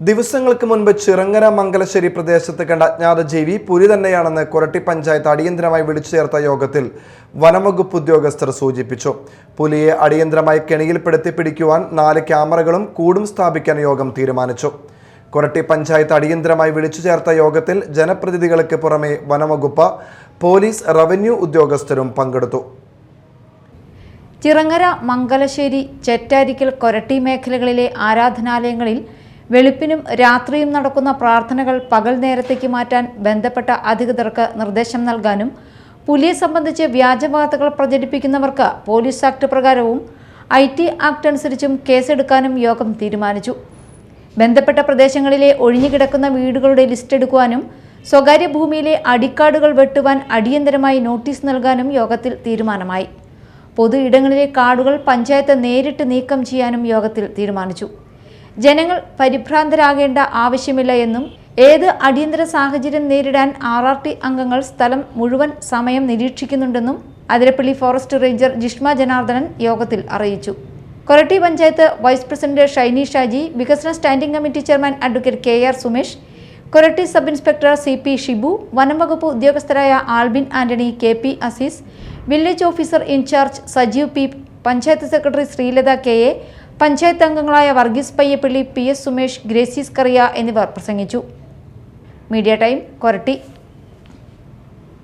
ദിവസങ്ങൾക്ക് മുൻപ് ചിറങ്ങര മംഗലശ്ശേരി പ്രദേശത്ത് കണ്ട അജ്ഞാത ജീവി പുലി തന്നെയാണെന്ന് കൊരട്ടി പഞ്ചായത്ത് അടിയന്തരമായി വിളിച്ചു ചേർത്ത യോഗത്തിൽ വനംവകുപ്പ് ഉദ്യോഗസ്ഥർ സൂചിപ്പിച്ചു. പുലിയെ അടിയന്തരമായി കെണിയിൽപ്പെടുത്തി പിടിക്കുവാൻ 4 ക്യാമറകളും കൂടും സ്ഥാപിക്കാൻ യോഗം തീരുമാനിച്ചു. കൊരട്ടി പഞ്ചായത്ത് അടിയന്തരമായി വിളിച്ചു ചേർത്ത യോഗത്തിൽ ജനപ്രതിനിധികൾക്ക് പുറമെ വനംവകുപ്പ്, പോലീസ്, റവന്യൂ ഉദ്യോഗസ്ഥരും പങ്കെടുത്തു. ചിറങ്ങര, മംഗലശ്ശേരി, ചെറ്റാരിക്കൽ, കൊരട്ടി മേഖലകളിലെ ആരാധനാലയങ്ങളിൽ വെളുപ്പിനും രാത്രിയും നടക്കുന്ന പ്രാർത്ഥനകൾ പകൽ നേരത്തേക്ക് മാറ്റാൻ ബന്ധപ്പെട്ട അധികൃതർക്ക് നിർദ്ദേശം നൽകാനും പുലിയെ സംബന്ധിച്ച് വ്യാജവാർത്തകൾ പ്രചരിപ്പിക്കുന്നവർക്ക് പോലീസ് ആക്ട് പ്രകാരവും IT ആക്ട് അനുസരിച്ചും കേസെടുക്കാനും യോഗം തീരുമാനിച്ചു. ബന്ധപ്പെട്ട പ്രദേശങ്ങളിലെ ഒഴിഞ്ഞുകിടക്കുന്ന വീടുകളുടെ ലിസ്റ്റ് എടുക്കുവാനും സ്വകാര്യ ഭൂമിയിലെ അടിക്കാടുകൾ വെട്ടുവാൻ അടിയന്തരമായി നോട്ടീസ് നൽകാനും യോഗത്തിൽ തീരുമാനമായി. പൊതു ഇടങ്ങളിലെ കാടുകൾ പഞ്ചായത്ത് നേരിട്ട് നീക്കം ചെയ്യാനും യോഗത്തിൽ തീരുമാനിച്ചു. ജനങ്ങൾ പരിഭ്രാന്തരാകേണ്ട ആവശ്യമില്ല എന്നും ഏത് അടിയന്തര സാഹചര്യം നേരിടാൻ RRT അംഗങ്ങൾ സ്ഥലം മുഴുവൻ സമയം നിരീക്ഷിക്കുന്നുണ്ടെന്നും അതിരപ്പള്ളി ഫോറസ്റ്റ് റേഞ്ചർ ജിഷ്മ ജനാർദ്ദനൻ യോഗത്തിൽ അറിയിച്ചു. കൊരട്ടി പഞ്ചായത്ത് വൈസ് പ്രസിഡന്റ് ഷൈനി ഷാജി, വികസന standing committee chairman advocate KR Sumesh, Koratty sub inspector CP Shibu, വനംവകുപ്പ് ഉദ്യോഗസ്ഥരായ Albin Antony, KP Azeez, village officer in charge Sajeev P, panchayat secretary Sreelatha KA, panchayat അംഗങ്ങളായ വർഗീസ് പയ്യപ്പള്ളി, PS സുമേഷ്, ഗ്രേസീസ് കറിയ എന്നിവർ പ്രസംഗിച്ചു. Media time, Koratty.